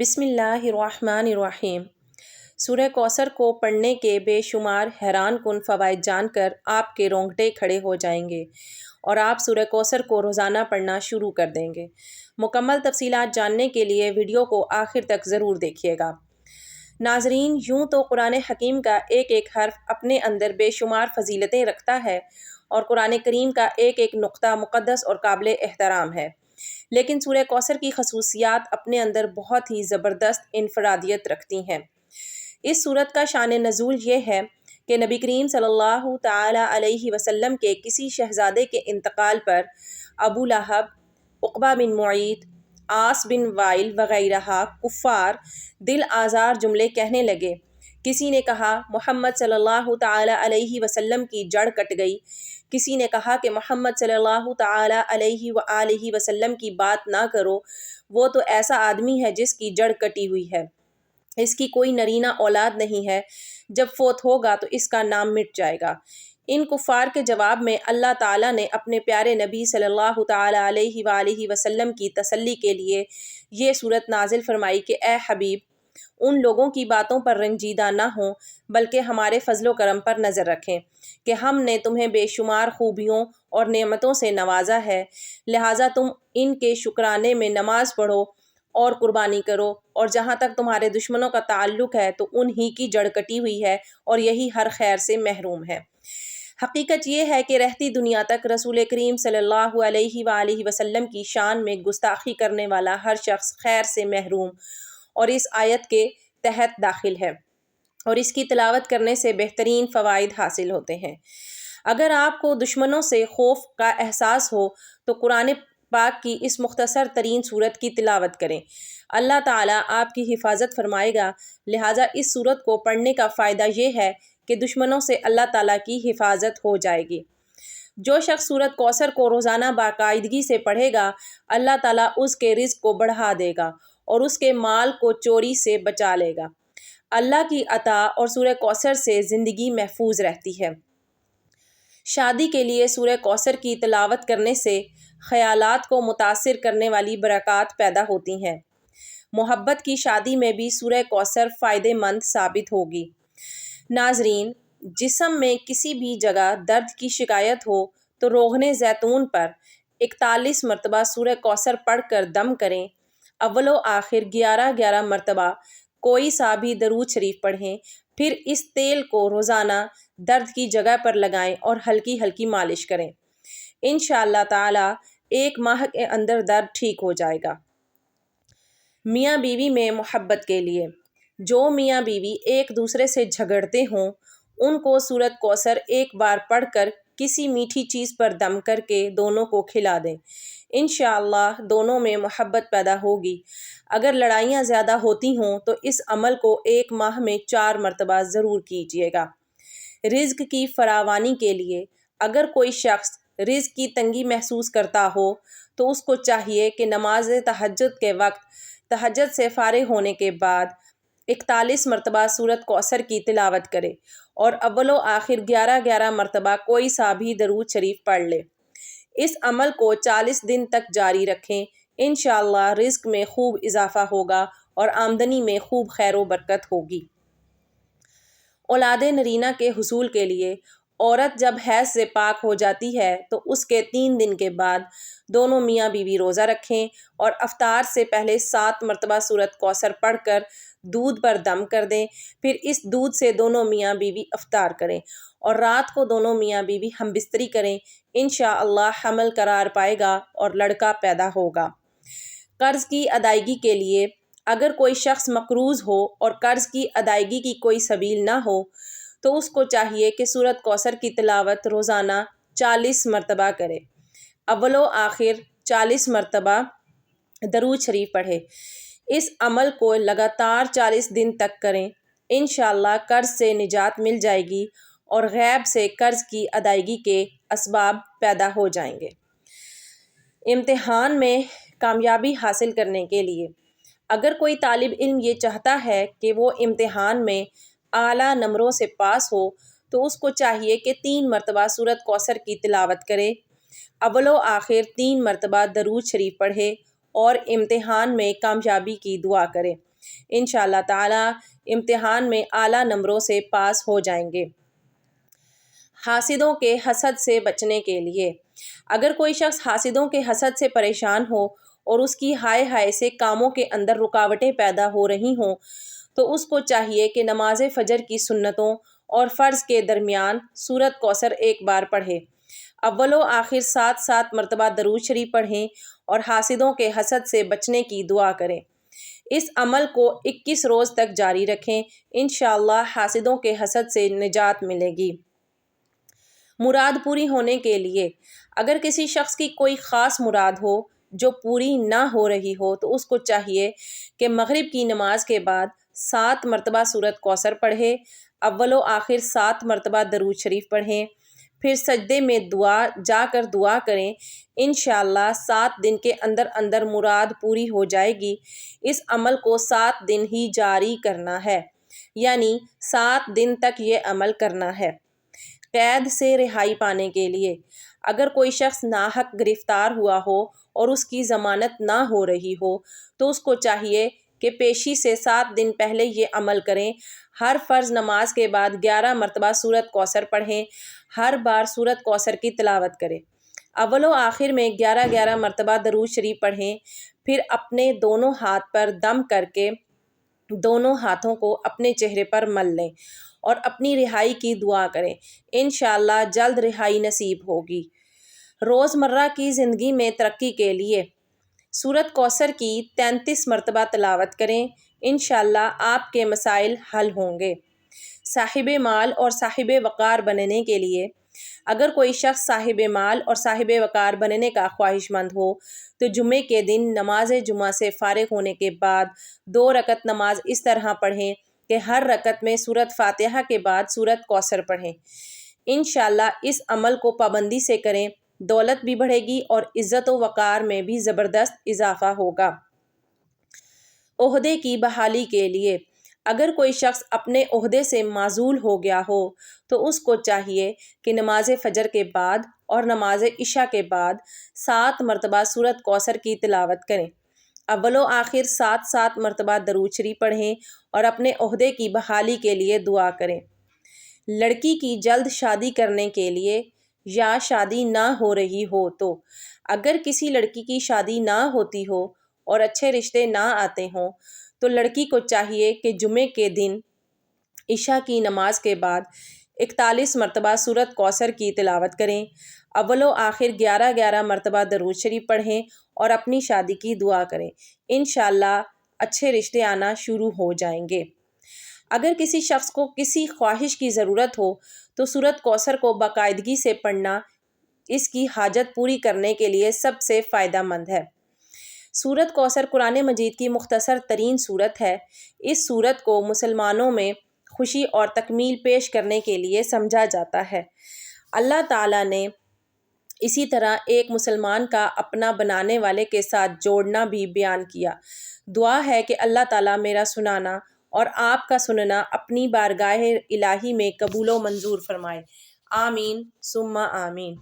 بسم اللہ الرحمن الرحیم۔ سورہ کوثر کو پڑھنے کے بے شمار حیران کن فوائد جان کر آپ کے رونگٹے کھڑے ہو جائیں گے اور آپ سورہ کوثر کو روزانہ پڑھنا شروع کر دیں گے۔ مکمل تفصیلات جاننے کے لیے ویڈیو کو آخر تک ضرور دیکھیے گا۔ ناظرین، یوں تو قرآن حکیم کا ایک ایک حرف اپنے اندر بے شمار فضیلتیں رکھتا ہے اور قرآن کریم کا ایک ایک نقطہ مقدس اور قابل احترام ہے، لیکن سورہ کوثر کی خصوصیات اپنے اندر بہت ہی زبردست انفرادیت رکھتی ہیں۔ اس سورت کا شان نزول یہ ہے کہ نبی کریم صلی اللہ تعالی علیہ وسلم کے کسی شہزادے کے انتقال پر ابو لہب، عقبہ بن معیط، عاص بن وائل وغیرہ کفار دل آزار جملے کہنے لگے۔ کسی نے کہا محمد صلی اللہ تعالی علیہ وسلم کی جڑ کٹ گئی، کسی نے کہا کہ محمد صلی اللہ تعالی علیہ وآلہ وسلم کی بات نہ کرو، وہ تو ایسا آدمی ہے جس کی جڑ کٹی ہوئی ہے، اس کی کوئی نرینہ اولاد نہیں ہے، جب فوت ہوگا تو اس کا نام مٹ جائے گا۔ ان کفار کے جواب میں اللہ تعالیٰ نے اپنے پیارے نبی صلی اللہ تعالی علیہ وآلہ وسلم کی تسلی کے لیے یہ سورت نازل فرمائی کہ اے حبیب، ان لوگوں کی باتوں پر رنجیدہ نہ ہوں، بلکہ ہمارے فضل و کرم پر نظر رکھیں کہ ہم نے تمہیں بے شمار خوبیوں اور نعمتوں سے نوازا ہے، لہٰذا تم ان کے شکرانے میں نماز پڑھو اور قربانی کرو، اور جہاں تک تمہارے دشمنوں کا تعلق ہے تو انہی کی جڑ کٹی ہوئی ہے اور یہی ہر خیر سے محروم ہے۔ حقیقت یہ ہے کہ رہتی دنیا تک رسول کریم صلی اللہ علیہ وآلہ وسلم کی شان میں گستاخی کرنے والا ہر شخص خیر سے محروم اور اس آیت کے تحت داخل ہے، اور اس کی تلاوت کرنے سے بہترین فوائد حاصل ہوتے ہیں۔ اگر آپ کو دشمنوں سے خوف کا احساس ہو تو قرآن پاک کی اس مختصر ترین سورت کی تلاوت کریں، اللہ تعالیٰ آپ کی حفاظت فرمائے گا۔ لہٰذا اس سورت کو پڑھنے کا فائدہ یہ ہے کہ دشمنوں سے اللہ تعالیٰ کی حفاظت ہو جائے گی۔ جو شخص سورت کوثر کو روزانہ باقاعدگی سے پڑھے گا، اللہ تعالیٰ اس کے رزق کو بڑھا دے گا اور اس کے مال کو چوری سے بچا لے گا۔ اللہ کی عطا اور سورہ کوثر سے زندگی محفوظ رہتی ہے۔ شادی کے لیے سورہ کوثر کی تلاوت کرنے سے خیالات کو متاثر کرنے والی برکات پیدا ہوتی ہیں۔ محبت کی شادی میں بھی سورہ کوثر فائدہ مند ثابت ہوگی۔ ناظرین، جسم میں کسی بھی جگہ درد کی شکایت ہو تو روغن زیتون پر 41 مرتبہ سورہ کوثر پڑھ کر دم کریں، اول و آخر 11 مرتبہ کوئی سا بھی درود شریف پڑھیں، پھر اس تیل کو روزانہ درد کی جگہ پر لگائیں اور ہلکی ہلکی مالش کریں۔ انشاءاللہ تعالی 1 ماہ کے اندر درد ٹھیک ہو جائے گا۔ میاں بیوی میں محبت کے لیے، جو میاں بیوی ایک دوسرے سے جھگڑتے ہوں ان کو سورت کوثر ایک بار پڑھ کر کسی میٹھی چیز پر دم کر کے دونوں کو کھلا دیں، انشاءاللہ دونوں میں محبت پیدا ہوگی۔ اگر لڑائیاں زیادہ ہوتی ہوں تو اس عمل کو 1 ماہ میں 4 مرتبہ ضرور کیجیے گا۔ رزق کی فراوانی کے لیے، اگر کوئی شخص رزق کی تنگی محسوس کرتا ہو تو اس کو چاہیے کہ نماز تہجد کے وقت تہجد سے فارغ ہونے کے بعد 41 مرتبہ سورت کوثر کی تلاوت کرے اور اول و آخر 11 مرتبہ کوئی سا بھی درود شریف پڑھ لے۔ اس عمل کو 40 دن تک جاری رکھیں، انشاءاللہ رزق میں خوب اضافہ ہوگا اور آمدنی میں خوب خیر و برکت ہوگی۔ اولاد نرینہ کے حصول کے لیے، عورت جب حیض سے پاک ہو جاتی ہے تو اس کے 3 دن کے بعد دونوں میاں بیوی روزہ رکھیں اور افطار سے پہلے 7 مرتبہ سورت کوثر پڑھ کر دودھ پر دم کر دیں، پھر اس دودھ سے دونوں میاں بیوی افطار کریں اور رات کو دونوں میاں بیوی ہم بستری کریں، انشاءاللہ حمل قرار پائے گا اور لڑکا پیدا ہوگا۔ قرض کی ادائیگی کے لیے، اگر کوئی شخص مقروض ہو اور قرض کی ادائیگی کی کوئی سبیل نہ ہو تو اس کو چاہیے کہ سورت کوثر کی تلاوت روزانہ 40 مرتبہ کرے، اول و آخر 40 مرتبہ درود شریف پڑھے۔ اس عمل کو لگاتار 40 دن تک کریں، انشاءاللہ قرض سے نجات مل جائے گی اور غیب سے قرض کی ادائیگی کے اسباب پیدا ہو جائیں گے۔ امتحان میں کامیابی حاصل کرنے کے لیے، اگر کوئی طالب علم یہ چاہتا ہے کہ وہ امتحان میں اعلیٰ نمبروں سے پاس ہو تو اس کو چاہیے کہ 3 مرتبہ سورت کوثر کی تلاوت کرے، اول و آخر 3 مرتبہ درود شریف پڑھے اور امتحان میں کامیابی کی دعا کریں۔ انشاءاللہ تعالیٰ امتحان میں اعلیٰ نمبروں سے پاس ہو جائیں گے۔ حاسدوں کے حسد سے بچنے کے لیے، اگر کوئی شخص حاسدوں کے حسد سے پریشان ہو اور اس کی ہائے ہائے سے کاموں کے اندر رکاوٹیں پیدا ہو رہی ہوں تو اس کو چاہیے کہ نماز فجر کی سنتوں اور فرض کے درمیان سورۃ کوثر ایک بار پڑھے، اول و آخر 7 مرتبہ درود شریف پڑھیں اور حاسدوں کے حسد سے بچنے کی دعا کریں۔ اس عمل کو 21 روز تک جاری رکھیں، انشاءاللہ حاسدوں کے حسد سے نجات ملے گی۔ مراد پوری ہونے کے لیے، اگر کسی شخص کی کوئی خاص مراد ہو جو پوری نہ ہو رہی ہو تو اس کو چاہیے کہ مغرب کی نماز کے بعد 7 مرتبہ سورۃ کوثر پڑھے، اول و آخر 7 مرتبہ درود شریف پڑھیں، پھر سجدے میں جا کر دعا کریں، انشاءاللہ 7 دن کے اندر اندر مراد پوری ہو جائے گی۔ اس عمل کو 7 دن ہی جاری کرنا ہے، یعنی 7 دن تک یہ عمل کرنا ہے۔ قید سے رہائی پانے کے لیے، اگر کوئی شخص ناحق گرفتار ہوا ہو اور اس کی ضمانت نہ ہو رہی ہو تو اس کو چاہیے کہ پیشی سے 7 دن پہلے یہ عمل کریں۔ ہر فرض نماز کے بعد 11 مرتبہ سورۃ کوثر پڑھیں، ہر بار سورۃ کوثر کی تلاوت کریں، اول و آخر میں 11 مرتبہ درود شریف پڑھیں، پھر اپنے دونوں ہاتھ پر دم کر کے دونوں ہاتھوں کو اپنے چہرے پر مل لیں اور اپنی رہائی کی دعا کریں، انشاءاللہ جلد رہائی نصیب ہوگی۔ روزمرہ کی زندگی میں ترقی کے لیے سورۃ کوثر کی 33 مرتبہ تلاوت کریں، انشاءاللہ آپ کے مسائل حل ہوں گے۔ صاحب مال اور صاحب وقار بننے کے لیے، اگر کوئی شخص صاحب مال اور صاحب وقار بننے کا خواہش مند ہو تو جمعے کے دن نماز جمعہ سے فارغ ہونے کے بعد 2 رکعت نماز اس طرح پڑھیں کہ ہر رکعت میں سورۃ فاتحہ کے بعد سورۃ کوثر پڑھیں۔ انشاءاللہ اس عمل کو پابندی سے کریں، دولت بھی بڑھے گی اور عزت و وقار میں بھی زبردست اضافہ ہوگا۔ عہدے کی بحالی کے لیے، اگر کوئی شخص اپنے عہدے سے معزول ہو گیا ہو تو اس کو چاہیے کہ نماز فجر کے بعد اور نماز عشاء کے بعد 7 مرتبہ سورۃ کوثر کی تلاوت کریں، اول و آخر 7 مرتبہ درود شریف پڑھیں اور اپنے عہدے کی بحالی کے لیے دعا کریں۔ لڑکی کی جلد شادی کرنے کے لیے یا شادی نہ ہو رہی ہو تو، اگر کسی لڑکی کی شادی نہ ہوتی ہو اور اچھے رشتے نہ آتے ہوں تو لڑکی کو چاہیے کہ جمعے کے دن عشاء کی نماز کے بعد 41 مرتبہ سورۃ کوثر کی تلاوت کریں، اول و آخر 11 مرتبہ درود شریف پڑھیں اور اپنی شادی کی دعا کریں، انشاءاللہ اچھے رشتے آنا شروع ہو جائیں گے۔ اگر کسی شخص کو کسی خواہش کی ضرورت ہو تو سورۃ کوثر کو باقاعدگی سے پڑھنا اس کی حاجت پوری کرنے کے لیے سب سے فائدہ مند ہے۔ سورۃ کوثر قرآن مجید کی مختصر ترین سورت ہے۔ اس سورت کو مسلمانوں میں خوشی اور تکمیل پیش کرنے کے لیے سمجھا جاتا ہے۔ اللہ تعالیٰ نے اسی طرح ایک مسلمان کا اپنا بنانے والے کے ساتھ جوڑنا بھی بیان کیا۔ دعا ہے کہ اللہ تعالیٰ میرا سنانا اور آپ کا سننا اپنی بارگاہ الہی میں قبول و منظور فرمائے، آمین ثم آمین۔